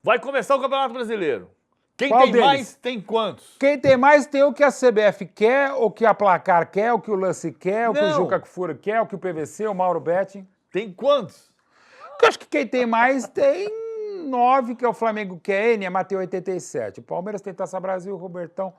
Vai começar o Campeonato Brasileiro. Quem Qual tem deles? mais, tem quantos? Quem tem mais tem o que a CBF quer, o que a Placar quer, o que o Lance quer, o que o Não. Juca Kfouri quer, o que o PVC, o Mauro Betting. Tem quantos? Eu acho que quem tem mais tem 9, que é o Flamengo quer, mas tem 87. O Palmeiras tem Taça Brasil, o Robertão.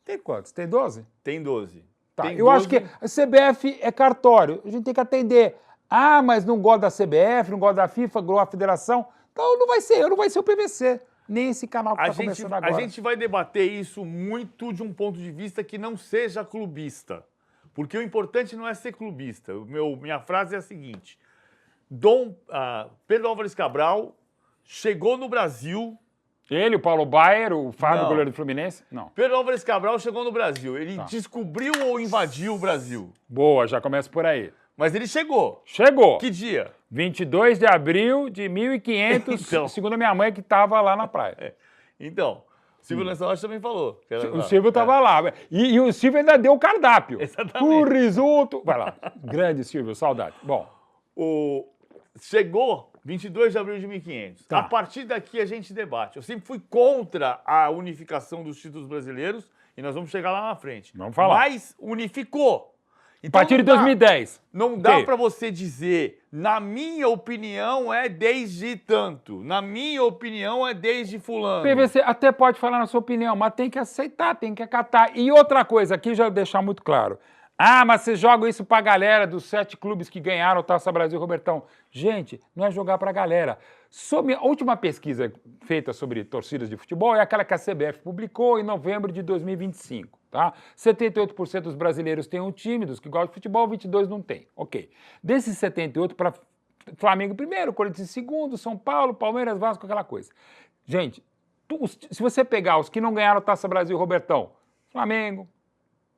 Tem quantos? Tem 12? Tem 12. Tá, Tem eu 12. acho que a CBF é cartório. A gente tem que atender. Ah, mas não gosta da CBF, não gosta da FIFA, gosta da federação. Então não vai ser eu, não vai ser o PVC. Nem esse canal que está começando agora. A gente vai debater isso muito de um ponto de vista que não seja clubista. Porque o importante não é ser clubista. Minha frase é a seguinte. Pedro Álvares Cabral chegou no Brasil... Ele, o Paulo Baier, o Fábio, Não. goleiro do Fluminense? Não. Pedro Álvares Cabral chegou no Brasil. Ele descobriu ou invadiu o Brasil? Boa, já começa por aí. Mas ele chegou. Chegou. Que dia? 22 de abril de 1500, Então. segundo a minha mãe, que estava lá na praia. Então, o Silvio Lancelotti também falou. O Silvio estava lá. E o Silvio ainda deu o cardápio. Exatamente. O risoto. Vai lá. Grande Silvio, saudade. Bom. Chegou 22 de abril de 1500. Tá. A partir daqui a gente debate. Eu sempre fui contra a unificação dos títulos brasileiros e nós vamos chegar lá na frente. Vamos falar. Mas unificou. A partir de não dá- 2010. Não dá Ok. para você dizer, na minha opinião é desde tanto, na minha opinião é desde fulano. PVC até pode falar na sua opinião, mas tem que aceitar, tem que acatar. E outra coisa, aqui já vou deixar muito claro. Ah, mas você joga isso pra galera dos 7 clubes que ganharam o Taça Brasil, Robertão. Gente, não é jogar pra galera. A última pesquisa feita sobre torcidas de futebol é aquela que a CBF publicou em novembro de 2025, tá? 78% dos brasileiros têm um time, dos que gostam de futebol, 22% não tem. Ok. Desses 78%, para Flamengo primeiro, Corinthians em segundo, São Paulo, Palmeiras, Vasco, aquela coisa. Gente, se você pegar os que não ganharam o Taça Brasil, Robertão, Flamengo,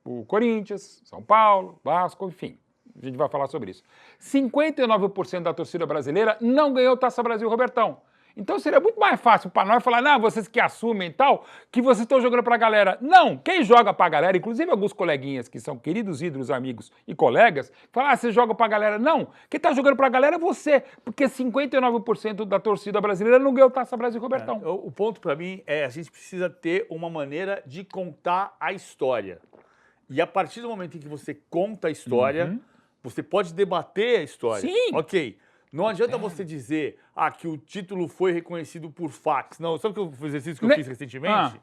o Corinthians, São Paulo, Vasco, enfim, a gente vai falar sobre isso. 59% da torcida brasileira não ganhou o Taça Brasil, Robertão. Então seria muito mais fácil para nós falar, não, vocês que assumem e tal, que vocês estão jogando para a galera. Não, quem joga para a galera, inclusive alguns coleguinhas que são queridos ídolos, amigos e colegas, falam, você joga para a galera. Não, quem está jogando para a galera é você, porque 59% da torcida brasileira não ganhou o Taça Brasil, Robertão. O ponto para mim é a gente precisa ter uma maneira de contar a história. E a partir do momento em que você conta a história, você pode debater a história. Sim. Ok. Não adianta você dizer que o título foi reconhecido por fax. Não, sabe o exercício que eu fiz recentemente?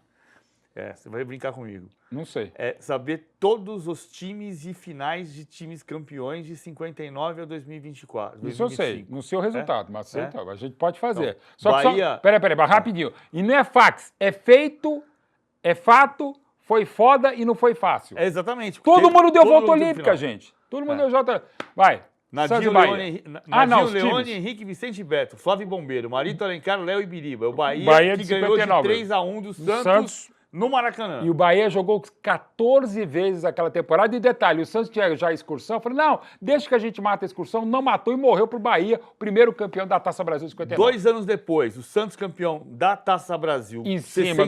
Você vai brincar comigo. Não sei. É saber todos os times e finais de times campeões de 59 a 2024. Isso eu sei, no seu resultado, mas sei, a gente pode fazer. Então, Só que Bahia... Peraí, rapidinho. E não é fax, é feito, é fato, foi foda e não foi fácil. Exatamente. Todo mundo deu volta mundo olímpica, gente. Todo mundo deu volta. Vai. Nadinho, Leone, Leone, Henrique Vicente Beto, Flávio Bombeiro, Marito Alencar, Léo Ibiriba. O Bahia que ganhou 59. de 3-1 do Santos no Maracanã. E o Bahia jogou 14 vezes aquela temporada. E detalhe, o Santos tinha já a excursão. Eu falei, não, deixa que a gente mata a excursão. Não matou e morreu pro Bahia, o primeiro campeão da Taça Brasil 59. 2 anos depois, o Santos campeão da Taça Brasil em cima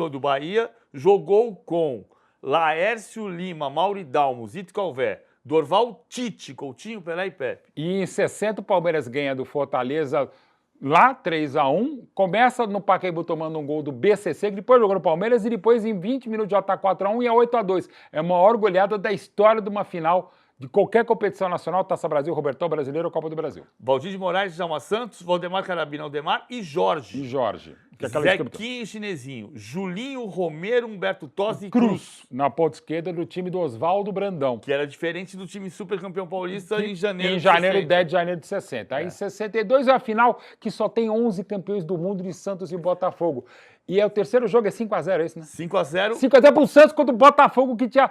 do Bahia, jogou com Laércio Lima, Mauridalmo, Zito Calvé, Dorval, Tite, Coutinho, Pelé e Pepe. E em 60 o Palmeiras ganha do Fortaleza lá, 3-1. Começa no Pacaembu tomando um gol do BCC, que depois jogou no Palmeiras, e depois em 20 minutos já está 4-1 e é 8-2. É a maior goleada da história de uma final de qualquer competição nacional, Taça Brasil, Robertão Brasileiro ou Copa do Brasil. Valdir de Moraes, Djalma Santos, Valdemar Carabina, Aldemar e Jorge. Que é Zequinho e Chinesinho, Julinho, Romero, Humberto Tosi e Cruz. Na ponta esquerda do time do Oswaldo Brandão. Que era diferente do time supercampeão paulista em janeiro de 10 de janeiro de 60. Aí em 62 é a final que só tem 11 campeões do mundo de Santos e Botafogo. E o terceiro jogo é 5-0, é isso, né? 5-0. 5-0 pro Santos contra o Botafogo, que tinha...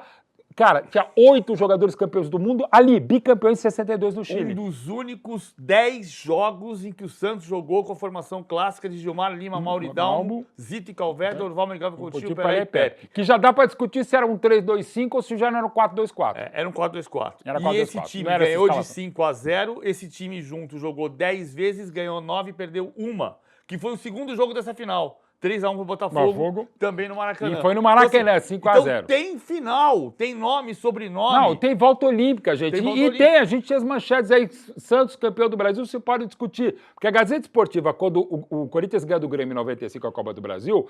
Cara, tinha 8 jogadores campeões do mundo, ali, bicampeões em 62 no Chile. Um dos únicos 10 jogos em que o Santos jogou com a formação clássica de Gilmar Lima, Mauridalmo, Zito e Calvé, Dorval, Mengal, Coutinho, Pelé e Pepe. Que já dá pra discutir se era um 3-2-5 ou se já não era um 4-2-4. Era um 4-2-4. E esse time ganhou de 5-0, esse time junto jogou 10 vezes, ganhou 9 e perdeu uma, que foi o segundo jogo dessa final. 3x1 pro Botafogo, Botafogo. também no Maracanã. E foi no Maracanã, assim, 5x0. Então tem final, tem nome, sobrenome. Não, tem volta olímpica, gente. Tem volta e olímpica. tem, a gente tinha as manchetes aí, Santos campeão do Brasil, você pode discutir. Porque a Gazeta Esportiva, quando o Corinthians ganha do Grêmio em 95 a Copa do Brasil,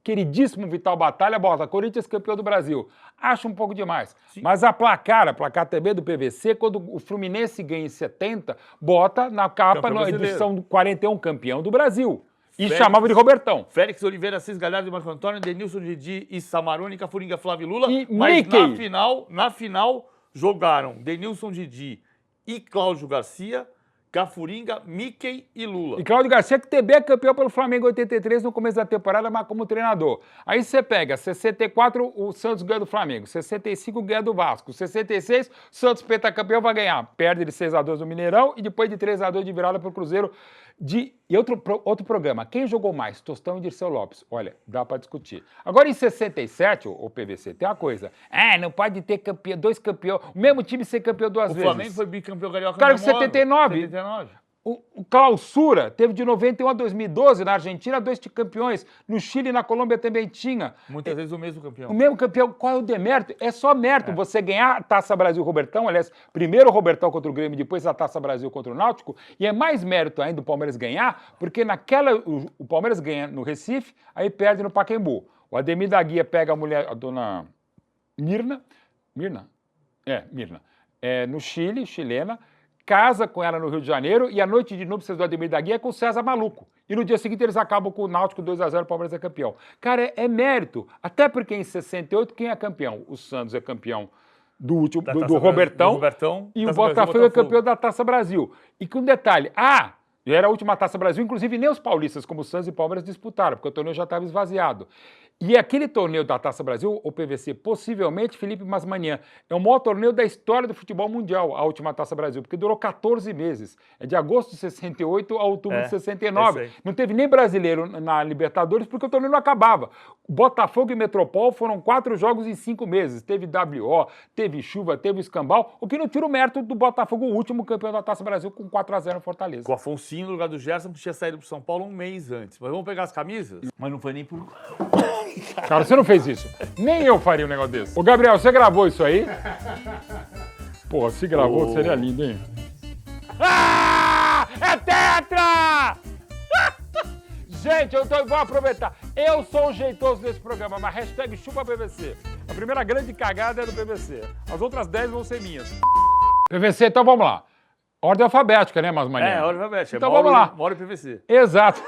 queridíssimo Vital Batalha bota Corinthians campeão do Brasil. Acho um pouco demais. Sim. Mas a placar também do PVC, quando o Fluminense ganha em 70, bota na capa, na edição 41, campeão do Brasil. E Félix, chamava de Robertão. Félix Oliveira, Assis Galhardo, Marco Antônio, Denilson Didi e Samarone, Cafuringa, Flávio e Lula. E mas Mickey. na final jogaram Denilson Didi e Cláudio Garcia, Cafuringa, Mickey e Lula. E Cláudio Garcia, que também é campeão pelo Flamengo em 83 no começo da temporada, mas como treinador. Aí você pega 64, o Santos ganha do Flamengo, 65 ganha do Vasco, 66, o Santos pentacampeão vai ganhar. Perde de 6x2 no Mineirão e depois de 3x2 de virada pro Cruzeiro. E outro programa, quem jogou mais? Tostão e Dirceu Lopes. Olha, dá para discutir. Agora em 67, o PVC, tem uma coisa. Não pode ter campeão, dois campeões, o mesmo time ser campeão duas vezes. O Flamengo foi bicampeão carioca. Cara, em 79. O Clausura teve de 91 a 2012 na Argentina 2 campeões. No Chile e na Colômbia também tinha. Muitas vezes o mesmo campeão. O mesmo campeão. Qual é o demérito? É só mérito você ganhar a Taça Brasil Robertão. Aliás, primeiro o Robertão contra o Grêmio, depois a Taça Brasil contra o Náutico. E é mais mérito ainda o Palmeiras ganhar, porque o Palmeiras ganha no Recife, aí perde no Pacaembu. O Ademir da Guia pega a mulher, a dona Mirna, no Chile, chilena, casa com ela no Rio de Janeiro e a noite de núpcias do Ademir da Guia é com o César Maluco. E no dia seguinte eles acabam com o Náutico 2x0, o Palmeiras é campeão. Cara, é mérito. Até porque em 68 quem é campeão? O Santos é campeão do Robertão, e o Botafogo é campeão da Taça Brasil. E com um detalhe, era a última Taça Brasil, inclusive nem os paulistas, como o Santos e Palmeiras, disputaram, porque o torneio já estava esvaziado. E aquele torneio da Taça Brasil, o PVC, possivelmente, Felipe Masmanian, é o maior torneio da história do futebol mundial, a última Taça Brasil, porque durou 14 meses. É de agosto de 68 a outubro de 69. Não teve nem brasileiro na Libertadores, porque o torneio não acabava. Botafogo e Metropol foram 4 jogos em 5 meses. Teve WO, teve chuva, teve escambau, o que não tira o mérito do Botafogo, o último campeão da Taça Brasil, com 4x0 em Fortaleza. Com o Afonsinho no lugar do Gerson, que tinha saído pro São Paulo um mês antes. Mas vamos pegar as camisas? Mas não foi nem por... Cara, você não fez isso. Nem eu faria um negócio desse. Ô, Gabriel, você gravou isso aí? Pô, se gravou, seria lindo, hein? É tetra! Gente, eu vou aproveitar. Eu sou o jeitoso desse programa, mas hashtag chupa PVC. A primeira grande cagada é do PVC. As outras 10 vão ser minhas. PVC, então vamos lá. Ordem alfabética, né, Masmanian? Ordem alfabética. Então vamos lá. Mauro PVC. Exato.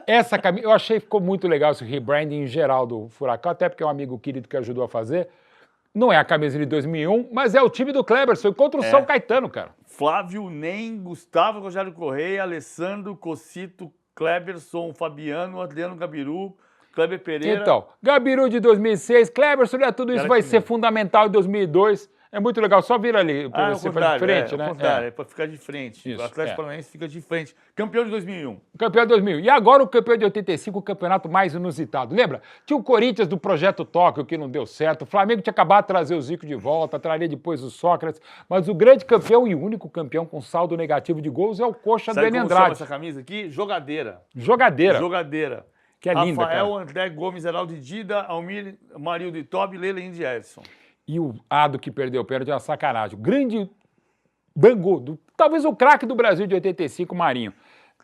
Essa camisa, eu achei que ficou muito legal esse rebranding em geral do Furacão, até porque é um amigo querido que ajudou a fazer. Não é a camisa de 2001, mas é o time do Kleberson contra o São Caetano, cara. Flávio Nem, Gustavo Rogério Correia, Alessandro, Cocito, Kleberson, Fabiano, Adriano Gabiru, Kleber Pereira. Então, Gabiru de 2006, Kleberson, tudo isso vai ser fundamental em 2002. É muito legal, só vira ali, você faz de frente, né? É para ficar de frente. Isso, o Atlético Paranaense fica de frente. Campeão de 2001. Campeão de 2000. E agora o campeão de 85, o campeonato mais inusitado. Lembra? Tinha o Corinthians do Projeto Tóquio, que não deu certo. O Flamengo tinha acabado de trazer o Zico de volta, traria depois o Sócrates. Mas o grande campeão e único campeão com saldo negativo de gols é o Coxa do Andrade. Sabe como chama essa camisa aqui? Jogadeira. Jogadeira. Que é linda, Rafael, cara. André Gomes, Heraldo Dida, Almir, Marildo Itobi, Leila e Indy Edson. E o Ado que perdeu o pênalti é uma sacanagem. O grande Bangu, talvez o craque do Brasil de 85, Marinho.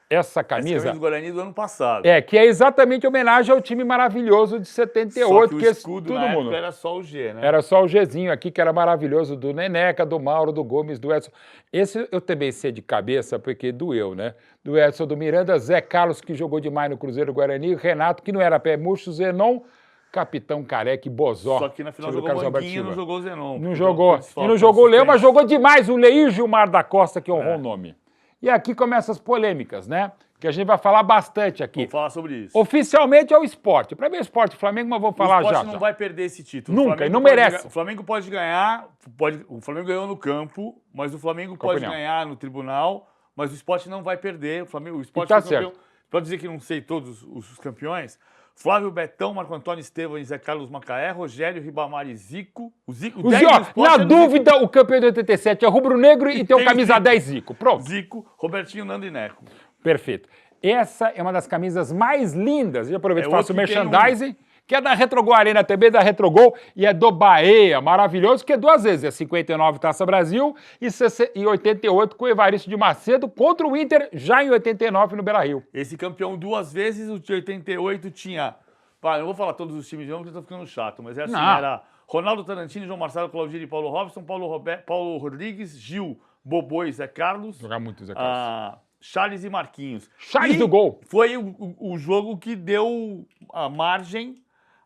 Essa camisa do Guarani do ano passado. Que é exatamente homenagem ao time maravilhoso de 78. Só que o escudo na época era só o G, né? Era só o Gzinho aqui, que era maravilhoso, do Neneca, do Mauro, do Gomes, do Edson. Esse eu também sei de cabeça, porque doeu, né? Do Edson, do Miranda, Zé Carlos, que jogou demais no Cruzeiro Guarani, Renato, que não era pé murcho, Zenon, Capitão Careca e Bozó. Só que na final jogou o Banguinho, não jogou o Zenon. Não jogou. E não jogou o Leão, mas jogou demais o Leir Gilmar da Costa, que honrou o nome. E aqui começam as polêmicas, né? Que a gente vai falar bastante aqui. Vou falar sobre isso. Oficialmente é o esporte. Para mim é o esporte Flamengo, mas vou falar já. O esporte não vai perder esse título. Nunca, e não merece. O Flamengo pode ganhar, o Flamengo ganhou no campo, mas o Flamengo pode ganhar no tribunal, mas o esporte não vai perder. O esporte tá certo. Pode dizer que não sei todos os campeões. Flávio Betão, Marco Antônio Estevam, Zé Carlos Macaé, Rogério Ribamar e Zico. O Zico, na dúvida, o campeão de 87 é rubro-negro e tem o camisa 10 Zico. Pronto. Zico, Robertinho, Nando e Neco. Perfeito. Essa é uma das camisas mais lindas. Eu aproveito e faço o outro que tem merchandising, que é da Retrogol Arena TV, da Retrogol, e é do Bahia, maravilhoso, que é 2 vezes. É 59 Taça Brasil e 88 com o Evaristo de Macedo contra o Inter, já em 89 no Beira-Rio. Esse campeão 2 vezes, o de 88 tinha... Pá, eu não vou falar todos os times de novo, porque eu tô ficando chato, mas assim, Não. era Ronaldo Tarantini, João Marcelo, Claudinho e Paulo Robson, Paulo Rodrigues, Gil, Bobô e Zé Carlos. Jogar muito, Zé Carlos. Charles e Marquinhos. Charles do gol. Foi o jogo que deu a margem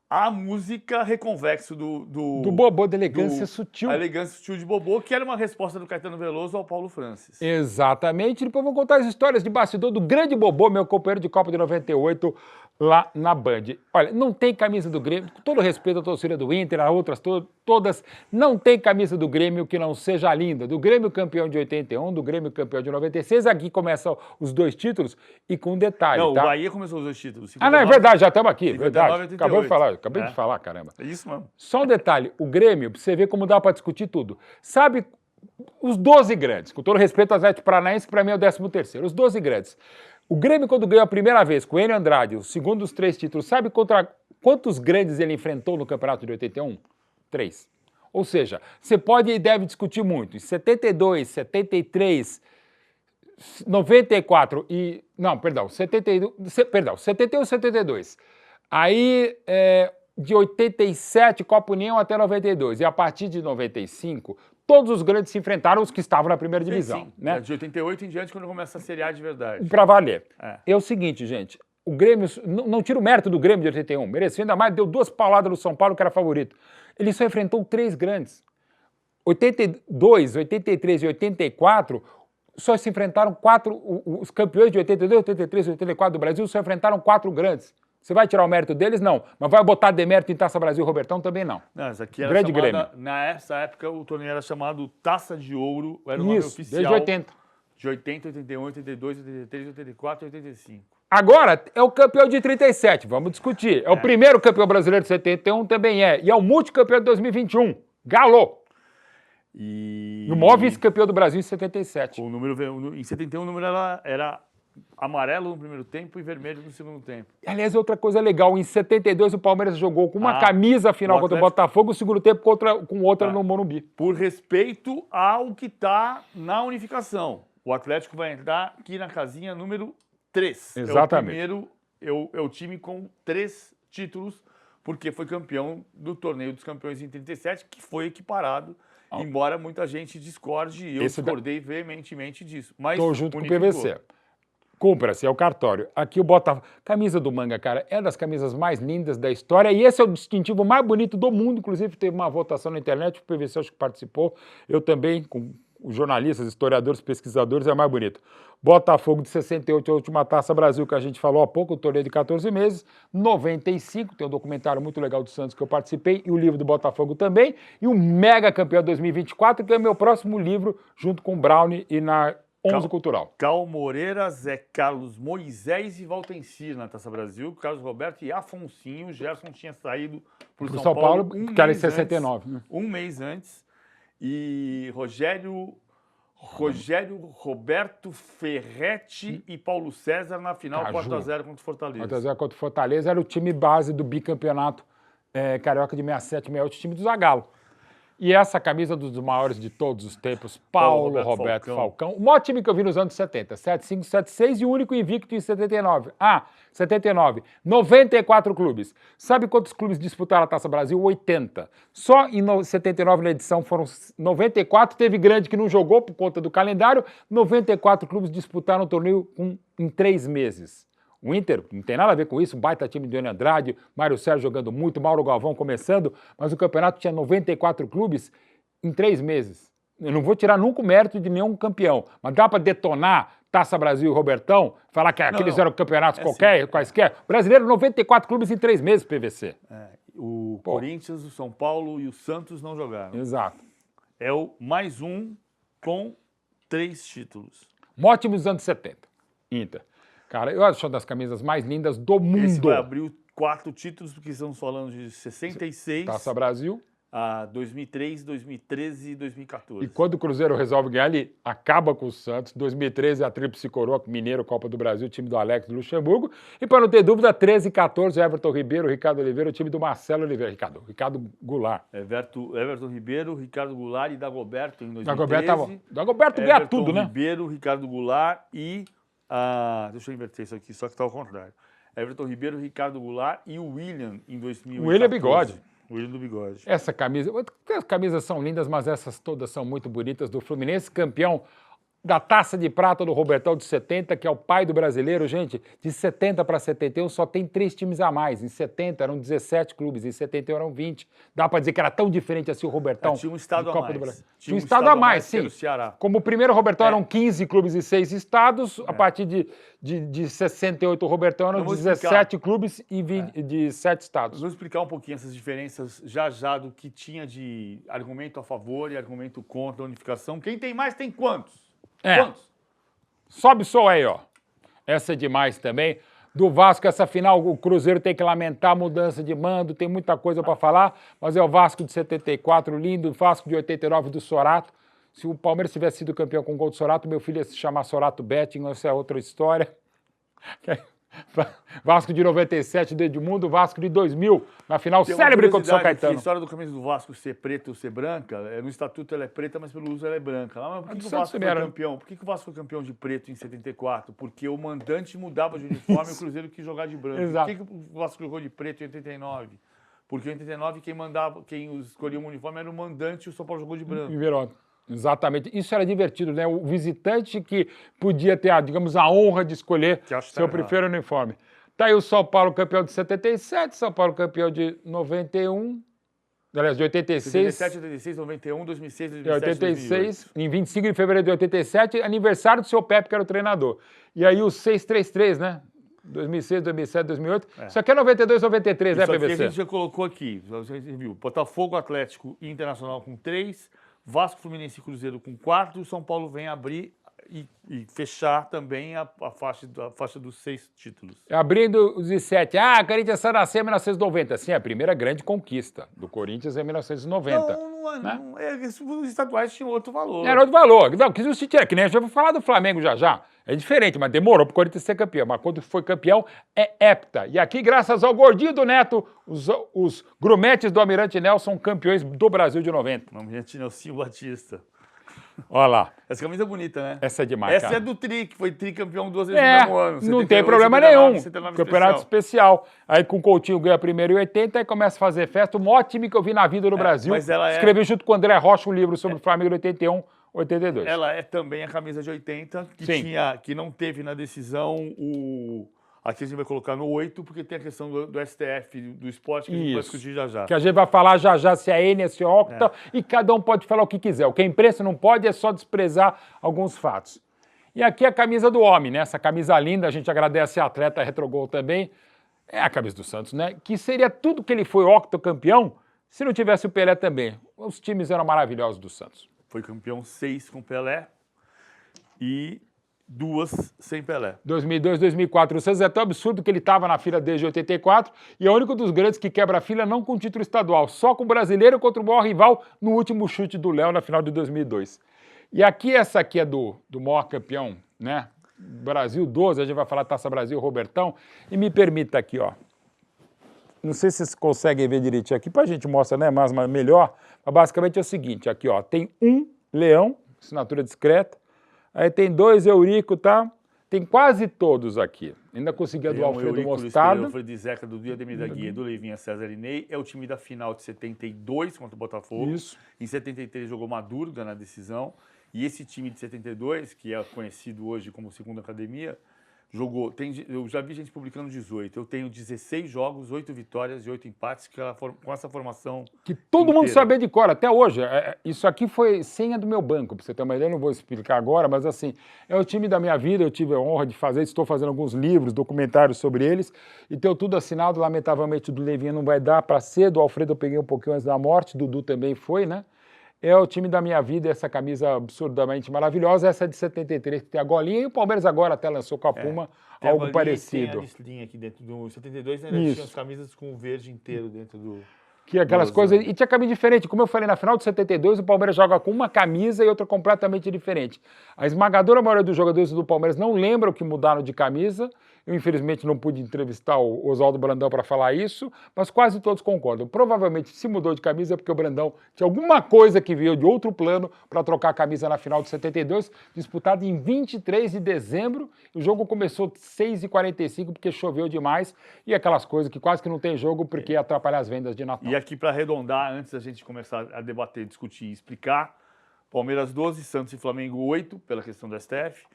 à música Reconvexo do Bobô, da elegância sutil. A elegância sutil de Bobô, que era uma resposta do Caetano Veloso ao Paulo Francis. Exatamente. Depois vou contar as histórias de bastidor do grande Bobô, meu companheiro de Copa de 98, lá na Band. Olha, não tem camisa do Grêmio, com todo respeito à torcida do Inter, a outras todas, não tem camisa do Grêmio que não seja linda. Do Grêmio campeão de 81, do Grêmio campeão de 96, aqui começam os 2 títulos e com um detalhe, não, tá? o Bahia começou os 2 títulos. 59, não, é verdade, já estamos aqui, 59, verdade. 88. Acabei de falar, caramba. É isso mesmo. Só um detalhe, o Grêmio, pra você ver como dá para discutir tudo. Sabe os 12 grandes, com todo respeito ao Atlético Paranaense, que para mim é o 13º, os 12 grandes. O Grêmio, quando ganhou a primeira vez com o Enio Andrade, o segundo dos 3 títulos, sabe contra quantos grandes ele enfrentou no campeonato de 81? 3. Ou seja, você pode e deve discutir muito. Em 72, 73, 94 e... Não, perdão, 71 e 72. Aí, de 87, Copa União até 92. E a partir de 95... Todos os grandes se enfrentaram, os que estavam na primeira divisão. Sim. Né? De 88 em diante, quando começa a Série A de verdade. Pra valer. É o seguinte, gente, o Grêmio, não tira o mérito do Grêmio de 81, mereceu ainda mais, deu 2 pauladas no São Paulo, que era favorito. Ele só enfrentou 3 grandes. 82, 83 e 84, só se enfrentaram 4, os campeões de 82, 83 e 84 do Brasil só enfrentaram 4 grandes. Você vai tirar o mérito deles? Não. Mas vai botar demérito em Taça Brasil Robertão? Também não. Não, essa aqui era Grande chamada, Grêmio. nessa época o torneio era chamado Taça de Ouro, era o nome Isso, oficial. desde 80. De 80, 81, 82, 83, 84 e 85. Agora é o campeão de 37, vamos discutir. É o primeiro campeão brasileiro de 71, também é. E é o multicampeão de 2021, Galo. E o maior vice-campeão do Brasil em 77. O número, em 71 o número era amarelo no primeiro tempo e vermelho no segundo tempo. Aliás, outra coisa legal, em 72 o Palmeiras jogou com uma camisa final contra o Botafogo, o segundo tempo com outra no Morumbi. Por respeito ao que está na unificação. O Atlético vai entrar aqui na casinha número 3. Exatamente. É o primeiro, é o time com 3 títulos, porque foi campeão do Torneio dos Campeões em 37, que foi equiparado, embora muita gente discorde, e eu discordei veementemente disso. Mas estou junto com o PVC. Cumpra-se, é o cartório. Aqui o Botafogo. Camisa do Manga, cara, é das camisas mais lindas da história e esse é o distintivo mais bonito do mundo. Inclusive, teve uma votação na internet, o PVC acho que participou. Eu também, com os jornalistas, historiadores, pesquisadores, é mais bonito. Botafogo de 68, a última Taça Brasil que a gente falou há pouco, o torneio de 14 meses. 95, tem um documentário muito legal do Santos que eu participei e o livro do Botafogo também. E o mega campeão 2024, que é meu próximo livro, junto com o Brownie e na 11 Cultural. Cal Moreira, Zé Carlos, Moisés e Valtencir na Taça Brasil, Carlos Roberto e Afonsinho. O Gerson tinha saído para o São Paulo que era em 69. Antes, um mês antes. E Rogério, Roberto Ferretti e Paulo César na final, 4x0 contra o Fortaleza. 4x0 contra o Fortaleza era o time base do bicampeonato carioca de 67, 68, o time do Zagallo. E essa camisa dos maiores de todos os tempos, Paulo Roberto Falcão. O maior time que eu vi nos anos 70, 75, 76 e o único invicto em 79. 79, 94 clubes. Sabe quantos clubes disputaram a Taça Brasil? 80. Só em 79 na edição foram 94, teve grande que não jogou por conta do calendário, 94 clubes disputaram o torneio em 3 meses. O Inter não tem nada a ver com isso, baita time de Enio Andrade, Mário Sérgio jogando muito, Mauro Galvão começando, mas o campeonato tinha 94 clubes em 3 meses. Eu não vou tirar nunca o mérito de nenhum campeão, mas dá para detonar Taça Brasil e Robertão, falar que aqueles eram campeonatos quaisquer. Brasileiro, 94 clubes em 3 meses, PVC. O Corinthians, o São Paulo e o Santos não jogaram. Exato. É o mais um com 3 títulos. Maior time dos anos 70, Inter. Cara, eu acho uma das camisas mais lindas do mundo. Esse vai abrir 4 títulos, porque estamos falando de 66. Taça Brasil. 2003, 2013 e 2014. E quando o Cruzeiro resolve ganhar, ele acaba com o Santos. 2013, a Tríplice Coroa, Mineiro, Copa do Brasil, time do Alex do Luxemburgo. E para não ter dúvida, 13 e 14, Everton Ribeiro, Ricardo Oliveira, o time do Marcelo Oliveira. Ricardo Goulart. Everton Ribeiro, Ricardo Goulart e Dagoberto em 2013. Dagoberto ganha tudo, né? Everton Ribeiro, Ricardo Goulart e... deixa eu inverter isso aqui, só que está ao contrário. Everton Ribeiro, Ricardo Goulart e o William em 2014. William Bigode. William do Bigode. Essa camisa, as camisas são lindas, mas essas todas são muito bonitas, do Fluminense, campeão da Taça de Prata do Robertão de 70, que é o pai do brasileiro, gente. De 70 para 71 só tem 3 times a mais. Em 70 eram 17 clubes, em 71 eram 20. Dá para dizer que era tão diferente assim o Robertão. Tinha um estado a mais. Tinha um estado a mais, sim. Ceará. Como o primeiro Robertão eram 15 clubes e 6 estados, a partir de 68 o Robertão eram 17 clubes e de 7 estados. Vamos explicar um pouquinho essas diferenças já do que tinha de argumento a favor e argumento contra a unificação. Quem tem mais tem quantos? Quantos? Sobe o som aí, ó. Essa é demais também. Do Vasco, essa final, o Cruzeiro tem que lamentar a mudança de mando, tem muita coisa para falar, mas é o Vasco de 74, lindo, o Vasco de 89 do Sorato. Se o Palmeiras tivesse sido campeão com o gol do Sorato, meu filho ia se chamar Sorato Betting, essa é outra história. Vasco de 97 do Edmundo, Vasco de 2000, na final célebre contra o São Caetano. A história do camisa do Vasco ser preta ou ser branca, no estatuto ela é preta, mas pelo uso ela é branca. Mas por que o Vasco foi campeão? Por que o Vasco foi campeão de preto em 74? Porque o mandante mudava de uniforme e o Cruzeiro quis jogar de branco. Exato. Por que o Vasco jogou de preto em 89? Porque em 89 quem escolhia o uniforme era o mandante e o São Paulo jogou de branco. Em Verona. Exatamente. Isso era divertido, né? O visitante que podia ter, digamos, a honra de escolher seu primeiro uniforme. Tá aí o São Paulo campeão de 77, São Paulo campeão de 91, aliás, de 86. 77, 86, 91, 2006, 2007, 86, em 25 de fevereiro de 87, aniversário do seu Pepe, que era o treinador. E aí o 633, né? 2006, 2007, 2008. Isso aqui é 92, 93, né, PVC? Isso aqui a gente já colocou aqui, você viu. Botafogo, Atlético e Internacional com 3, Vasco, Fluminense e Cruzeiro com 4, o São Paulo vem abrir e fechar também a faixa dos 6 títulos. Abrindo os 7. Corinthians só nasceu em 1990. Sim, a primeira grande conquista do Corinthians é em 1990. Não, os estaduais tinham outro valor. Era outro valor. Não, quis justificar, que nem a gente vai falar do Flamengo já. É diferente, mas demorou para o Corinthians ser campeão. Mas quando foi campeão, é hepta. E aqui, graças ao gordinho do Neto, os grumetes do Almirante Nelson, campeões do Brasil de 90. Almirante Nelson Batista. Olha lá. Essa camisa é bonita, né? Essa é demais, Essa cara. é do Tri, que foi tricampeão 2 vezes no mesmo ano. Não tem problema nenhum. Campeonato especial. Aí com o Coutinho ganha primeiro em 80 e começa a fazer festa. O maior time que eu vi na vida no Brasil. Mas ela escrevi junto com o André Rocha um livro sobre o Flamengo de 81, 82. Ela é também a camisa de 80, que não teve na decisão Aqui a gente vai colocar no 8, porque tem a questão do STF, do esporte, que a gente vai discutir já. Que a gente vai falar já se é N, se é octa, e cada um pode falar o que quiser. O que a imprensa não pode é só desprezar alguns fatos. E aqui a camisa do homem, né? Essa camisa linda, a gente agradece a atleta Retrogol também. É a camisa do Santos, né? Que seria tudo que ele foi octacampeão se não tivesse o Pelé também. Os times eram maravilhosos do Santos. Foi campeão 6 com Pelé e 2 sem Pelé. 2002, 2004. O Santos é tão absurdo que ele estava na fila desde 84 e é o único dos grandes que quebra a fila não com título estadual, só com o brasileiro contra o maior rival no último chute do Léo na final de 2002. E aqui, essa aqui é do maior campeão, né? Brasil 12, a gente vai falar Taça Brasil, Robertão. E me permita aqui, ó. Não sei se vocês conseguem ver direitinho aqui, a gente mostra, né, mas melhor. Mas basicamente é o seguinte, aqui, ó, tem um leão, assinatura discreta, aí tem 2 Eurico, tá? Tem quase todos aqui. Ainda consegui a do Alfredo Mostarda. Do Alfredo Zeca, do Ademir da Guia, do Leivinha, César e Ney. É o time da final de 72 contra o Botafogo. Isso. Em 73 jogou Madurga na decisão. E esse time de 72, que é conhecido hoje como Segunda Academia, jogou. Eu já vi gente publicando 18. Eu tenho 16 jogos, 8 vitórias e 8 empates com essa formação. Que todo inteira. mundo sabe de cor, até hoje. Isso aqui foi senha do meu banco, para você ter uma ideia, eu não vou explicar agora, mas assim, é o time da minha vida, eu tive a honra de fazer, estou fazendo alguns livros, documentários sobre eles, e tenho tudo assinado, lamentavelmente do Leivinha não vai dar para ser, do Alfredo eu peguei um pouquinho antes da morte, Dudu também foi, né? É o time da minha vida, essa camisa absurdamente maravilhosa, essa é de 73, que tem a golinha, e o Palmeiras agora até lançou com a Puma algo golinha, parecido. Tem a listinha aqui dentro do 72, ainda tinha as camisas com o verde inteiro dentro do... Que aquelas coisas... E tinha camisa diferente. Como eu falei, na final de 72, o Palmeiras joga com uma camisa e outra completamente diferente. A esmagadora maioria dos jogadores do Palmeiras não lembram que mudaram de camisa. Eu, infelizmente, não pude entrevistar o Oswaldo Brandão para falar isso, mas quase todos concordam. Provavelmente, se mudou de camisa é porque o Brandão tinha alguma coisa que veio de outro plano para trocar a camisa na final de 72, disputada em 23 de dezembro. O jogo começou 6h45 porque choveu demais e aquelas coisas que quase que não tem jogo porque atrapalha as vendas de Natal. E aqui, para arredondar, antes da gente começar a debater, discutir e explicar, Palmeiras 12, Santos e Flamengo 8, pela questão do STF,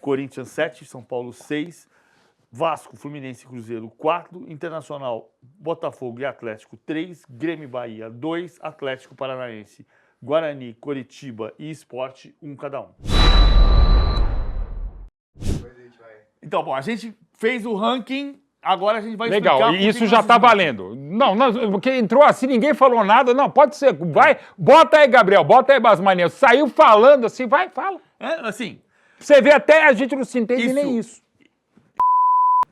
Corinthians 7, São Paulo 6, Vasco, Fluminense e Cruzeiro 4, Internacional, Botafogo e Atlético 3, Grêmio e Bahia 2, Atlético Paranaense, Guarani, Coritiba e Sport 1 cada um. Então, bom, a gente fez o ranking, agora a gente vai explicar... Legal, e isso já está valendo. Não, porque entrou assim, ninguém falou nada. Não, pode ser, vai, bota aí, Gabriel, bota aí, Basmania. Saiu falando assim, vai, fala. Assim... Você vê até a gente não se entende nem isso.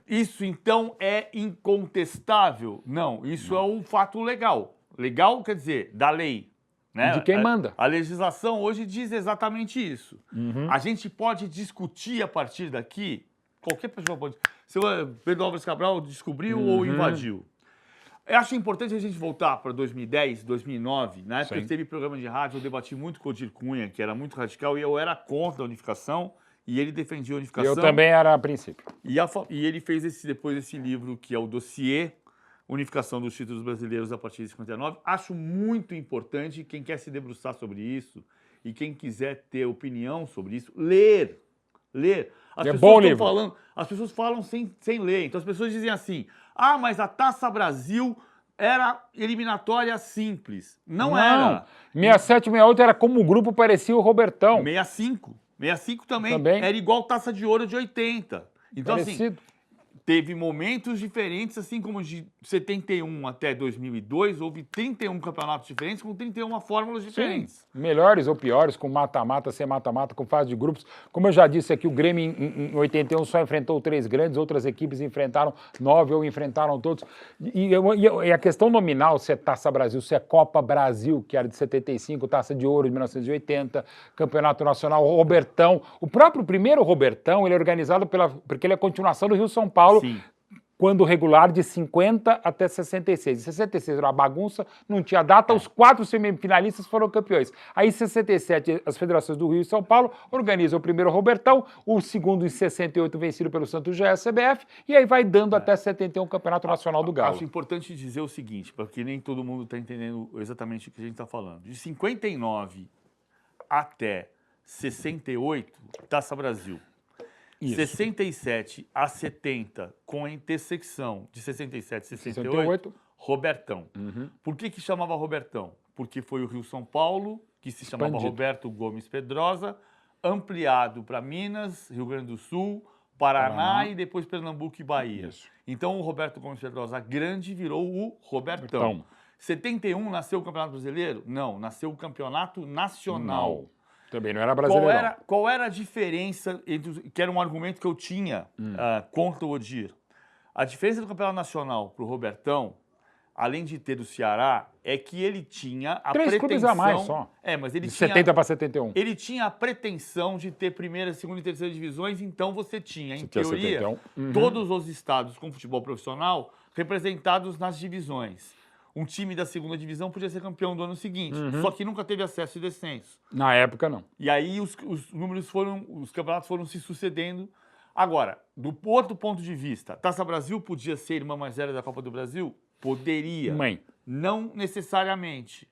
Isso, então, é incontestável? Não, isso é um fato legal. Legal quer dizer, da lei. Né? De quem manda. A legislação hoje diz exatamente isso. A gente pode discutir a partir daqui, qualquer pessoa pode... Se o Pedro Álvares Cabral descobriu ou invadiu. Eu acho importante a gente voltar para 2010, 2009, na época que teve programa de rádio, eu debati muito com o Odir Cunha, que era muito radical, e eu era contra a unificação, e ele defendia a unificação. Eu também era a princípio. E ele fez depois esse livro, que é o dossiê Unificação dos Títulos Brasileiros a partir de 59. Acho muito importante, quem quer se debruçar sobre isso e quem quiser ter opinião sobre isso, ler. As pessoas falam sem ler. Então as pessoas dizem assim, mas a Taça Brasil era eliminatória simples. Não era. 67, 68 era como o grupo parecia o Robertão. 65 também. Era igual Taça de Ouro de 80. Então, parecido. Assim, teve momentos diferentes, assim como de 71 até 2002, houve 31 campeonatos diferentes com 31 fórmulas diferentes. Melhores ou piores, com mata-mata, sem mata-mata, com fase de grupos. Como eu já disse aqui, o Grêmio em 81 só enfrentou 3 grandes, outras equipes enfrentaram 9 ou enfrentaram todos. E a questão nominal, se é Taça Brasil, se é Copa Brasil, que era de 75, Taça de Ouro de 1980, Campeonato Nacional, Robertão. O próprio primeiro Robertão, ele é organizado porque ele é a continuação do Rio-São Paulo, Sim. Quando regular de 50 até 66. Em 66 era uma bagunça, não tinha data, os 4 semifinalistas foram campeões. Aí em 67 as federações do Rio e São Paulo organizam o primeiro Robertão, o segundo em 68 vencido pelo Santos já é a CBF, e aí vai dando até 71 o Campeonato Nacional do Galo. Acho importante dizer o seguinte, porque nem todo mundo está entendendo exatamente o que a gente está falando. De 59 até 68, Taça Brasil. Isso. 67 a 70, com a intersecção de 67 e 68, Robertão. Por que chamava Robertão? Porque foi o Rio-São Paulo, que se chamava Roberto Gomes Pedrosa, ampliado para Minas, Rio Grande do Sul, Paraná e depois Pernambuco e Bahia. Isso. Então o Roberto Gomes Pedrosa grande virou o Robertão. 71 nasceu o Campeonato Brasileiro? Não, nasceu o Campeonato Nacional. Também não era brasileiro. Qual era a diferença, que era um argumento que eu tinha contra o Odir? A diferença do Campeonato Nacional para o Robertão, além de ter do Ceará, é que ele tinha a 3 pretensão... clubes a mais só. Mas ele de 70 para 71. Ele tinha a pretensão de ter primeira, segunda e terceira divisões, então você tinha, em teoria, todos os estados com futebol profissional representados nas divisões. Um time da segunda divisão podia ser campeão do ano seguinte, só que nunca teve acesso e descenso. Na época, não. E aí os campeonatos foram se sucedendo. Agora, do outro ponto de vista, Taça Brasil podia ser irmã mais velha da Copa do Brasil? Poderia. Mãe. Não necessariamente.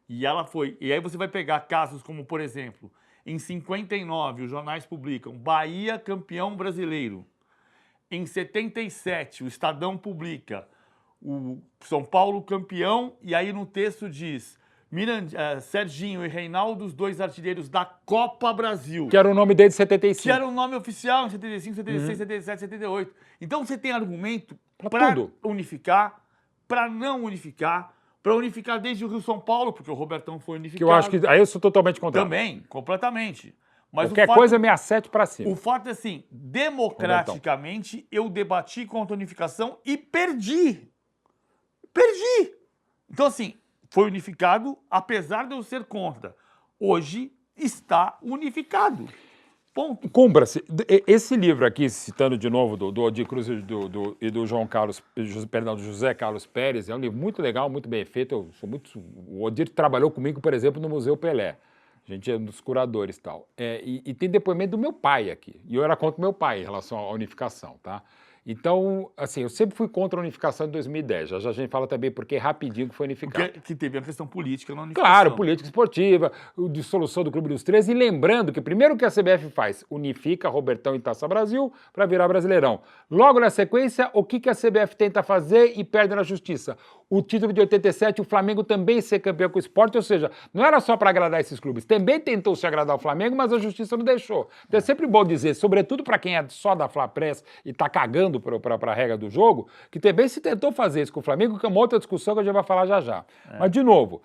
E ela foi. E aí você vai pegar casos como, por exemplo, em 59, os jornais publicam Bahia campeão brasileiro. Em 77, o Estadão publica o São Paulo campeão, e aí no texto diz Serginho e Reinaldo, os 2 artilheiros da Copa Brasil. Que era o nome dele de 75. Que era o nome oficial em 75, 76, 77, 78. Então você tem argumento para unificar, para não unificar, para unificar desde o Rio-São Paulo, porque o Robertão foi unificado. Que eu acho que aí eu sou totalmente contra. Também, completamente. Mas qualquer coisa é 67 para cima. O fato é assim, democraticamente eu debati contra a unificação e perdi. Então, assim, foi unificado, apesar de eu ser contra. Hoje está unificado. Ponto. Cumpra-se. Esse livro aqui, citando de novo do Odir Cruz e do José Carlos Pérez, é um livro muito legal, muito bem feito. O Odir trabalhou comigo, por exemplo, no Museu Pelé. A gente é um dos curadores e tal. E tem depoimento do meu pai aqui. E eu era contra o meu pai em relação à unificação, tá? Então, assim, eu sempre fui contra a unificação de 2010. Já a gente fala também porque rapidinho que foi unificado. Porque teve a questão política na unificação. Claro, política esportiva, dissolução do Clube dos 13. E lembrando que primeiro que a CBF faz, unifica Robertão e Taça Brasil para virar Brasileirão. Logo na sequência, o que a CBF tenta fazer e perde na justiça? O título de 87, o Flamengo também ser campeão com o Sport, ou seja, não era só para agradar esses clubes, também tentou se agradar o Flamengo, mas a justiça não deixou. Então é sempre bom dizer, sobretudo para quem é só da Fla-Press e está cagando para a regra do jogo, que também se tentou fazer isso com o Flamengo, que é uma outra discussão que a gente vai falar já. Mas, de novo,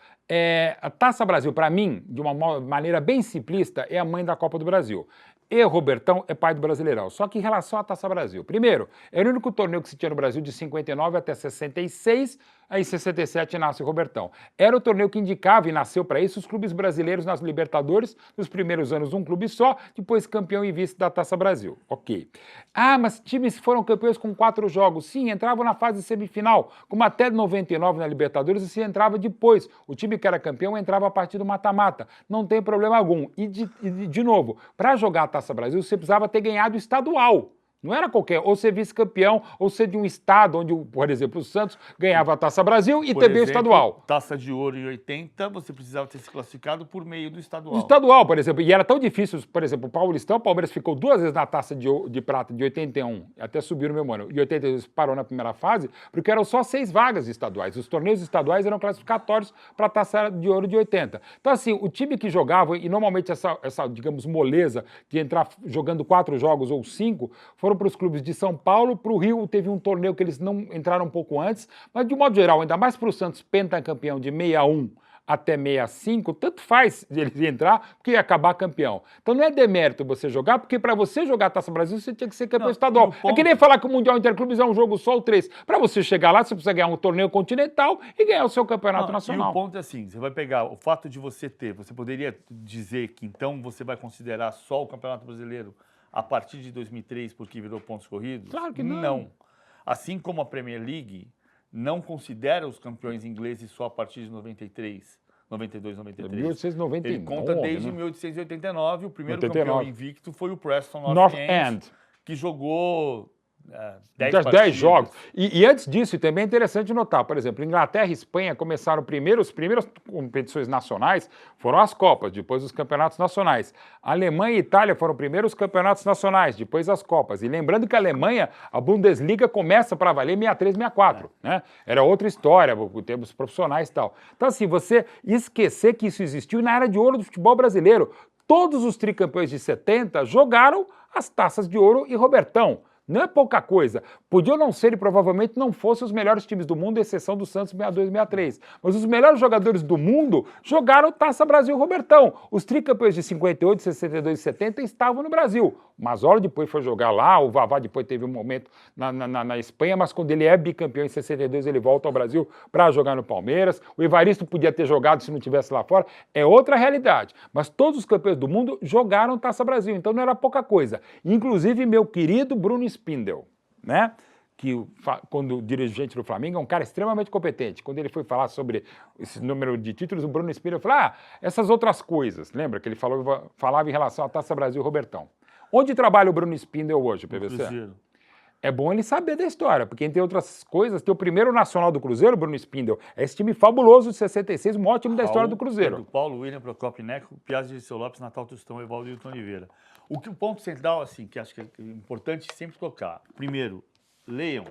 a Taça Brasil, para mim, de uma maneira bem simplista, é a mãe da Copa do Brasil. E o Robertão é pai do Brasileirão. Só que em relação à Taça Brasil, primeiro, era o único torneio que se tinha no Brasil de 59 até 66, aí em 67 nasce o Robertão. Era o torneio que indicava e nasceu para isso os clubes brasileiros nas Libertadores, nos primeiros anos um clube só, depois campeão e vice da Taça Brasil. Ok. Ah, mas times foram campeões com 4 jogos. Sim, entravam na fase semifinal, como até 99 na Libertadores e se entrava depois. O time que era campeão entrava a partir do mata-mata. Não tem problema algum. E de novo, para jogar a Taça Brasil, você precisava ter ganhado o estadual. Não era qualquer, ou ser vice-campeão, ou ser de um estado onde, por exemplo, o Santos ganhava a Taça Brasil e também o estadual. Taça de Ouro em 80, você precisava ter se classificado por meio do estadual. O estadual, por exemplo, e era tão difícil, por exemplo, o Paulistão, o Palmeiras ficou 2 vezes na Taça de Prata de 81, até subiu no mesmo ano, e 82 parou na primeira fase, porque eram só 6 vagas estaduais. Os torneios estaduais eram classificatórios para a Taça de Ouro de 80. Então, assim, o time que jogava, e normalmente essa digamos, moleza de entrar jogando 4 jogos ou 5, foram para os clubes de São Paulo, para o Rio teve um torneio que eles não entraram um pouco antes, mas de modo geral, ainda mais para o Santos, pentacampeão de 61 até 65, tanto faz eles entrar, porque ia acabar campeão. Então não é demérito você jogar, porque para você jogar a Taça Brasil, você tinha que ser campeão estadual. É que nem falar que o Mundial Interclubes é um jogo só ou 3. Para você chegar lá, você precisa ganhar um torneio continental e ganhar o seu campeonato nacional. E o ponto é assim, você vai pegar o fato de você poderia dizer que então você vai considerar só o Campeonato Brasileiro a partir de 2003, porque virou pontos corridos? Claro que não. Não. Assim como a Premier League não considera os campeões ingleses só a partir de 93, 92, 93. 1899. Ele conta desde 1889. O primeiro 89. campeão invicto foi o Preston North End, que jogou 10 jogos. E antes disso, e também é interessante notar, por exemplo, Inglaterra e Espanha começaram as primeiras competições nacionais foram as Copas, depois os campeonatos nacionais. Alemanha e Itália foram primeiro os campeonatos nacionais, depois as Copas. E lembrando que a Alemanha, a Bundesliga começa para valer 63, 64, né? Era outra história, temos profissionais e tal. Então, assim, você esquecer que isso existiu na era de ouro do futebol brasileiro. Todos os tricampeões de 70 jogaram as Taças de Ouro e Robertão. Não é pouca coisa. Podiam não ser e provavelmente não fossem os melhores times do mundo, exceção do Santos 62 e 63. Mas os melhores jogadores do mundo jogaram Taça Brasil e Robertão. Os tricampeões de 58, 62 e 70 estavam no Brasil. O Mazzoli depois foi jogar lá, o Vavá depois teve um momento na Espanha, mas quando ele é bicampeão em 62 ele volta ao Brasil para jogar no Palmeiras. O Evaristo podia ter jogado se não tivesse lá fora. É outra realidade. Mas todos os campeões do mundo jogaram Taça Brasil, então não era pouca coisa. Inclusive meu querido Bruno Spindel, né? Que quando dirigente do Flamengo é um cara extremamente competente. Quando ele foi falar sobre esse número de títulos, o Bruno Spindel falou, essas outras coisas. Lembra que ele falava em relação à Taça Brasil e Robertão. Onde trabalha o Bruno Spindel hoje, PVC? Cruzeiro. É bom ele saber da história, porque entre outras coisas, tem o primeiro nacional do Cruzeiro, Bruno Spindel, é esse time fabuloso de 66, um ótimo da história do Cruzeiro. Paulo, William, Procopio Neco, Piazza de Seu Lopes, Natal Tostão, Evaldo e Hilton Oliveira. O ponto central, assim, que acho que é importante sempre tocar. Primeiro, leiam.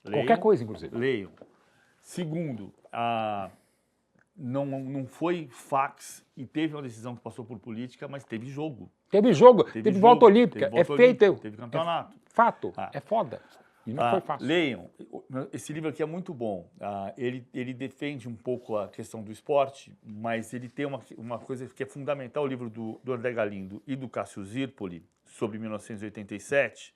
Qualquer coisa, inclusive. Leiam. Segundo, não foi fax e teve uma decisão que passou por política, mas teve jogo. Teve jogo, teve volta olímpica, teve campeonato. Fato, é foda. E não foi fácil. Leiam. Esse livro aqui é muito bom. Ele defende um pouco a questão do esporte, mas ele tem uma coisa que é fundamental, o livro do André Galindo e do Cássio Zirpoli, sobre 1987,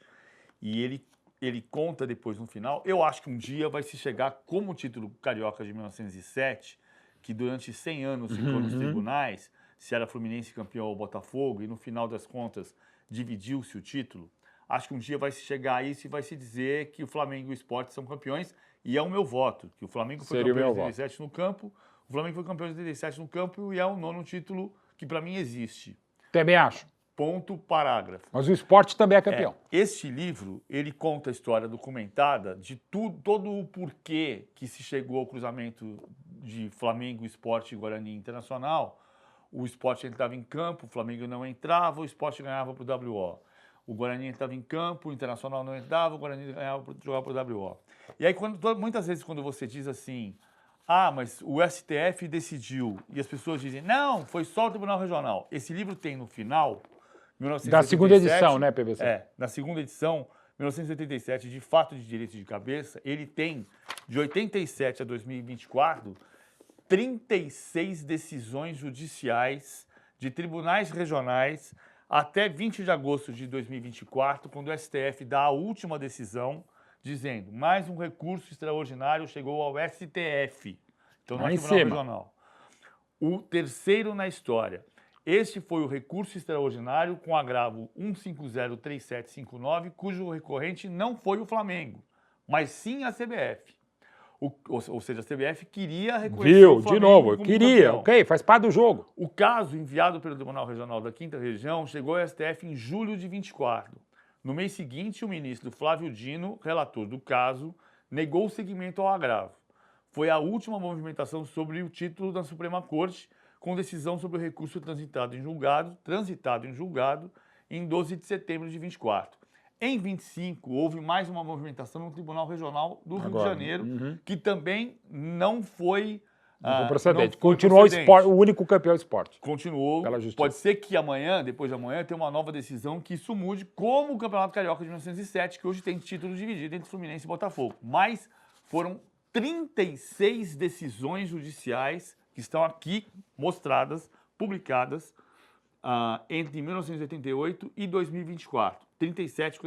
e ele ele conta depois no final, eu acho que um dia vai se chegar como o título carioca de 1907, que durante 100 anos ficou nos tribunais, se era Fluminense campeão ou Botafogo, e no final das contas dividiu-se o título. Acho que um dia vai se chegar a isso e vai se dizer que o Flamengo e o Sport são campeões, e é o meu voto, que o Flamengo foi campeão em 87 no campo, o Flamengo foi campeão em 87 no campo e é o 9º título que para mim existe. Também acho. Ponto, parágrafo. Mas o Sport também é campeão. Este livro, ele conta a história documentada de todo o porquê que se chegou ao cruzamento de Flamengo, Sport e Guarani Internacional. O Sport entrava em campo, o Flamengo não entrava, o Sport ganhava para o WO. O Guarani entrava em campo, o Internacional não entrava, o Guarani jogava para o WO. E aí, muitas vezes, quando você diz assim, mas o STF decidiu, e as pessoas dizem, não, foi só o Tribunal Regional. Esse livro tem no final... 1987, da segunda edição, né, PVC? Na segunda edição, 1987, de fato de direito de cabeça, ele tem, de 87 a 2024, 36 decisões judiciais de tribunais regionais até 20 de agosto de 2024, quando o STF dá a última decisão, dizendo, mais um recurso extraordinário chegou ao STF, então não é Tribunal Regional. O terceiro na história. Este foi o recurso extraordinário com agravo 1503759, cujo recorrente não foi o Flamengo, mas sim a CBF. Ou seja, a CBF queria reconhecer o Flamengo de novo, como queria, campeão. ok, faz parte do jogo. O caso enviado pelo Tribunal Regional da 5ª Região chegou ao STF em julho de 24. No mês seguinte, o ministro Flávio Dino, relator do caso, negou o seguimento ao agravo. Foi a última movimentação sobre o título da Suprema Corte, com decisão sobre o recurso transitado em julgado em 12 de setembro de 24. Em 25, houve mais uma movimentação no Tribunal Regional do Rio de Janeiro, que também não foi... Não foi procedente. Continuou o único campeão do esporte. Continuou. Pela justiça. Pode ser que amanhã, depois de amanhã, tenha uma nova decisão que isso mude, como o Campeonato Carioca de 1907, que hoje tem título dividido entre Fluminense e Botafogo. Mas foram 36 decisões judiciais que estão aqui mostradas, publicadas, entre 1988 e 2024. 37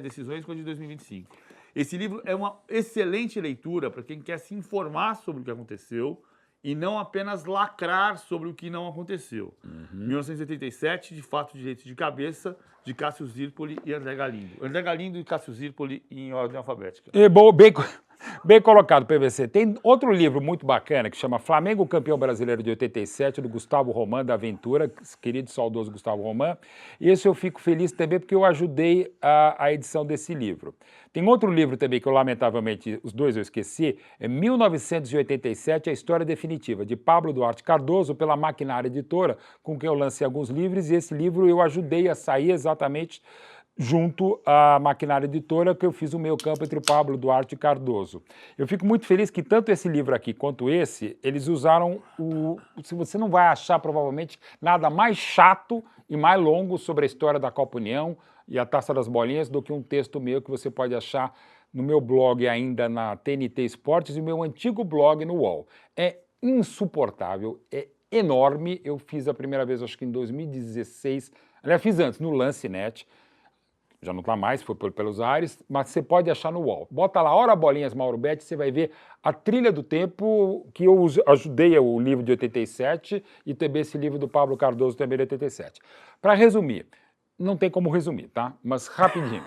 decisões com a de 2025. Esse livro é uma excelente leitura para quem quer se informar sobre o que aconteceu e não apenas lacrar sobre o que não aconteceu. 1987, de fato, direito de cabeça, de Cássio Zirpoli e André Galindo. André Galindo e Cássio Zirpoli em ordem alfabética. Bem colocado, PVC. Tem outro livro muito bacana que chama Flamengo Campeão Brasileiro de 87, do Gustavo Roman, da Aventura, querido e saudoso Gustavo Roman. E esse eu fico feliz também porque eu ajudei a edição desse livro. Tem outro livro também que eu, lamentavelmente, os dois eu esqueci, é 1987, A História Definitiva, de Pablo Duarte Cardoso, pela Maquinária Editora, com quem eu lancei alguns livros, e esse livro eu ajudei a sair exatamente junto à Maquinária Editora, que eu fiz o meio campo entre o Pablo Duarte e Cardoso. Eu fico muito feliz que tanto esse livro aqui quanto esse, eles usaram se você não vai achar provavelmente nada mais chato e mais longo sobre a história da Copa União e a Taça das Bolinhas do que um texto meu que você pode achar no meu blog ainda na TNT Esportes e no meu antigo blog no UOL. É insuportável, é enorme. Eu fiz a primeira vez, acho que em 2016, aliás, fiz antes, no Lancenet. Já não está mais, foi pelos ares, mas você pode achar no UOL. Bota lá, Hora Bolinhas Mauro Betti, você vai ver a trilha do tempo, que eu ajudei o livro de 87 e também esse livro do Pablo Cardoso também de 87. Para resumir, não tem como resumir, tá? Mas rapidinho.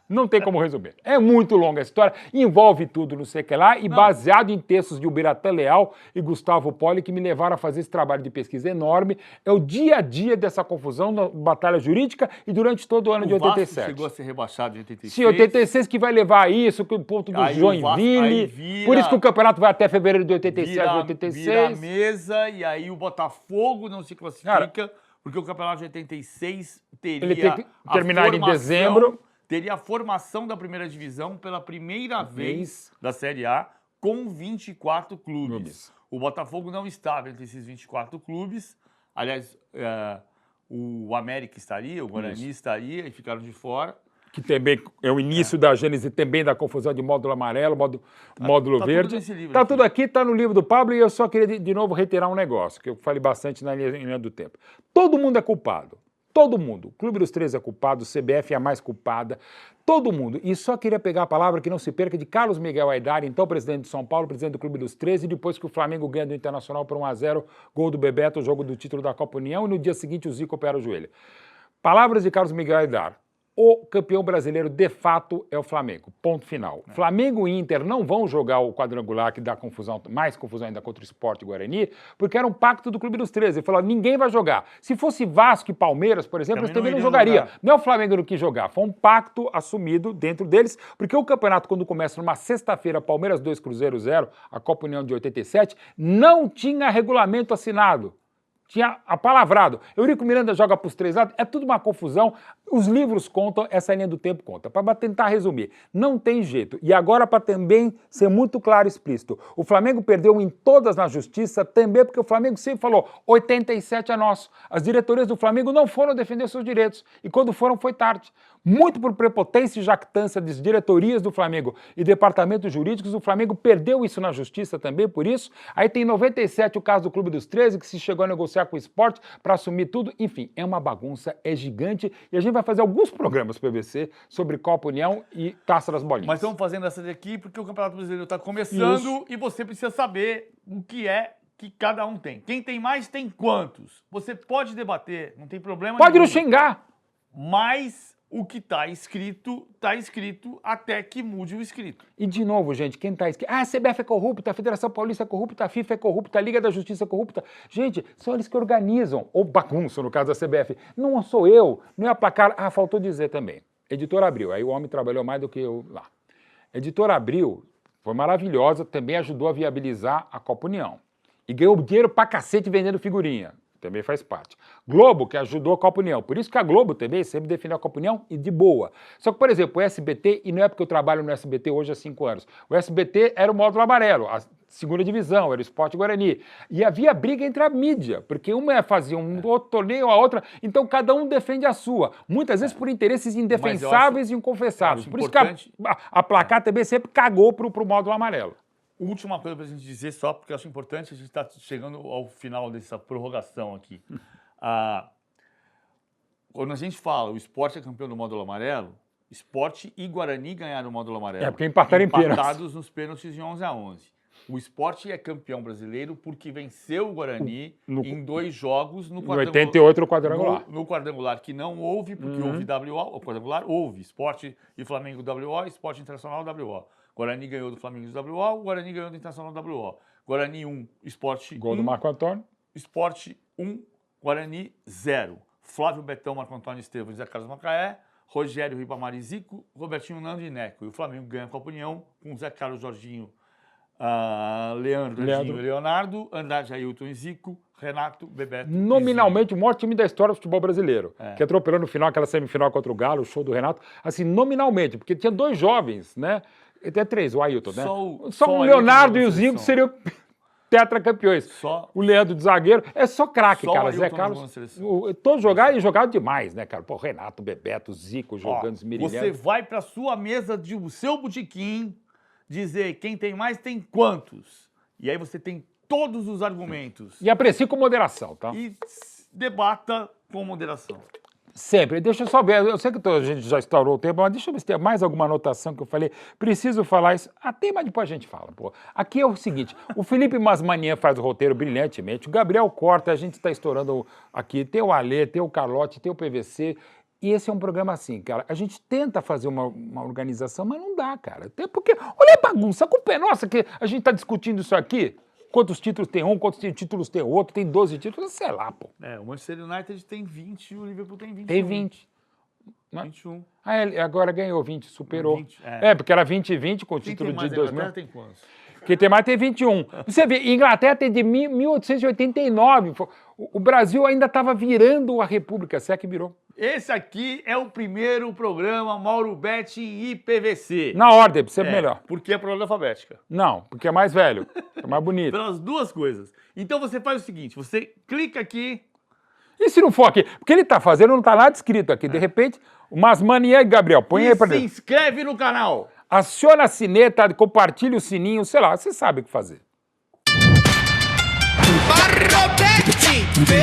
Não tem como resumir. É muito longa a história, envolve tudo, não sei o que lá, e baseado em textos de Ubiratã Leal e Gustavo Poli, que me levaram a fazer esse trabalho de pesquisa enorme. É o dia a dia dessa confusão na batalha jurídica e durante todo o ano de 87. Vasco chegou a ser rebaixado em 86. Sim, 86 que vai levar a isso, que o ponto do Joinville. Por isso que o campeonato vai até fevereiro de 87, 86. Vira a mesa e aí o Botafogo não se classifica, porque o campeonato de 86 teria ele tem que terminar em dezembro. Teria a formação da primeira divisão pela primeira vez da Série A com 24 clubes. O Botafogo não estava entre esses 24 clubes. Aliás, o América estaria, o Guarani estaria e ficaram de fora. Que também é o início da gênese também da confusão de módulo amarelo, módulo verde. Está tudo aqui, está no livro do Pablo, e eu só queria de novo reiterar um negócio, que eu falei bastante na linha do tempo. Todo mundo é culpado. Todo mundo. O Clube dos 13 é culpado, o CBF é a mais culpada, todo mundo. E só queria pegar a palavra que não se perca de Carlos Miguel Aidar, então presidente de São Paulo, presidente do Clube dos 13, depois que o Flamengo ganha do Internacional por 1-0, gol do Bebeto, jogo do título da Copa União, e no dia seguinte o Zico opera o joelho. Palavras de Carlos Miguel Aidar. O campeão brasileiro, de fato, é o Flamengo. Ponto final. Flamengo e Inter não vão jogar o quadrangular que dá confusão, mais confusão ainda contra o Sport e Guarani, porque era um pacto do Clube dos 13. Ele falou, ninguém vai jogar. Se fosse Vasco e Palmeiras, por exemplo, eles também não jogariam. Não é o Flamengo que quis jogar. Foi um pacto assumido dentro deles, porque o campeonato, quando começa numa sexta-feira, Palmeiras 2, Cruzeiro 0, a Copa União de 87, não tinha regulamento assinado. Tinha apalavrado. Eurico Miranda joga para os 3 lados, é tudo uma confusão. Os livros contam, essa linha do tempo conta. Para tentar resumir, não tem jeito. E agora, para também ser muito claro e explícito, o Flamengo perdeu em todas na justiça, também porque o Flamengo sempre falou, 87 é nosso. As diretorias do Flamengo não foram defender seus direitos. E quando foram, foi tarde. Muito por prepotência e jactância das diretorias do Flamengo e departamentos jurídicos, o Flamengo perdeu isso na justiça também, por isso. Aí tem 97 o caso do Clube dos 13, que se chegou a negociar com o Sport para assumir tudo. Enfim, é uma bagunça, é gigante. E a gente vai fazer alguns programas PVC sobre Copa União e Taça das Bolinhas. Mas estamos fazendo essa daqui porque o Campeonato Brasileiro está começando isso. E você precisa saber o que é que cada um tem. Quem tem mais tem quantos. Você pode debater, não tem problema Pode nenhum. nos xingar. Mas o que está escrito até que mude o escrito. E de novo, gente, quem está escrito? Ah, a CBF é corrupta, a Federação Paulista é corrupta, a FIFA é corrupta, a Liga da Justiça é corrupta. Gente, são eles que organizam, ou bagunçam, no caso da CBF. Não sou eu, não é a placar. Ah, faltou dizer também. Editora Abril, aí o homem trabalhou mais do que eu lá. Editora Abril foi maravilhosa, também ajudou a viabilizar a Copa União. E ganhou dinheiro pra cacete vendendo figurinha. Também faz parte. Globo, que ajudou a Copa União. Por isso que a Globo também sempre defendeu a Copa União e de boa. Só que, por exemplo, o SBT, e não é porque eu trabalho no SBT hoje há 5 anos, o SBT era o módulo amarelo, a segunda divisão, era o Sport Guarani. E havia briga entre a mídia, porque uma fazia um outro torneio, a outra, então cada um defende a sua. Muitas vezes por interesses indefensáveis e inconfessáveis. Por isso que a placar também sempre cagou pro módulo amarelo. Última coisa para a gente dizer só, porque eu acho importante, a gente está chegando ao final dessa prorrogação aqui. Quando a gente fala o Sport é campeão do módulo amarelo, Sport e Guarani ganharam o módulo amarelo. É, porque empataram em pênaltis. Empatados nos pênaltis de 11-11. O Sport é campeão brasileiro porque venceu o Guarani em 2 jogos no quadrangular. 88 no quadrangular. No quadrangular que não houve, porque houve WO, o quadrangular houve. Sport e Flamengo WO, Sport Internacional WO. Guarani ganhou do Flamengo do WO, Guarani ganhou do Internacional WO. Guarani 1, Sport 1. Gol do Marco Antônio. Sport 1, Guarani 0. Flávio Betão, Marco Antônio Estevam, Zé Carlos Macaé, Rogério Ribamar e Zico, Robertinho Nando e Neco. E o Flamengo ganha a Copa União com Zé Carlos, Jorginho, Leandro e Leonardo, Andrade, Ailton e Zico, Renato, Bebeto. Nominalmente, o maior time da história do futebol brasileiro. Que atropelou no final, aquela semifinal contra o Galo, o show do Renato. Assim, nominalmente, porque tinha 2 jovens, né? Até 3, o Ailton, né? Só o Leonardo e o Zico seriam tetracampeões. O Leandro de zagueiro é só craque, cara. Zé Carlos. Todos jogaram e jogaram demais, né, cara? Pô, Renato, Bebeto, Zico jogando, esmirilhando. Você vai pra sua mesa do seu botequim dizer quem tem mais tem quantos. E aí você tem todos os argumentos. E aprecie com moderação, tá? E debata com moderação. Sempre. Deixa eu só ver, eu sei que a gente já estourou o tempo, mas deixa eu ver se tem mais alguma anotação que eu falei. Preciso falar isso. Até, mas depois a gente fala, pô. Aqui é o seguinte, o Felipe Masmanian faz o roteiro brilhantemente, o Gabriel corta, a gente está estourando aqui, tem o Alê, tem o Carlote, tem o PVC, e esse é um programa assim, cara, a gente tenta fazer uma organização, mas não dá, cara. Até porque, olha a bagunça, a culpa é nossa que a gente está discutindo isso aqui. Quantos títulos tem um, quantos títulos tem outro, tem 12 títulos, sei lá, pô. O Manchester United tem 20 e o Liverpool tem 21. Tem 20. 21. Ah, ele agora ganhou 20, superou. 20, porque era 20 e 20 com o título de 2000. Inglaterra tem quantos? Quem tem mais tem 21. Você vê, Inglaterra tem de 1889. O Brasil ainda estava virando a República, se é que virou. Esse aqui é o primeiro programa Mauro Betti e PVC. Na ordem, para ser melhor. Porque é por ordem alfabética. Não, porque é mais velho, é mais bonito. Pelas duas coisas. Então você faz o seguinte, você clica aqui. E se não for aqui? Porque ele está fazendo, não está nada escrito aqui. De repente, o Masmanian e Gabriel, põe aí para dentro. Se inscreve no canal. Aciona a sineta, compartilha o sininho, sei lá, você sabe o que fazer. Mauro Betti! vem, vê.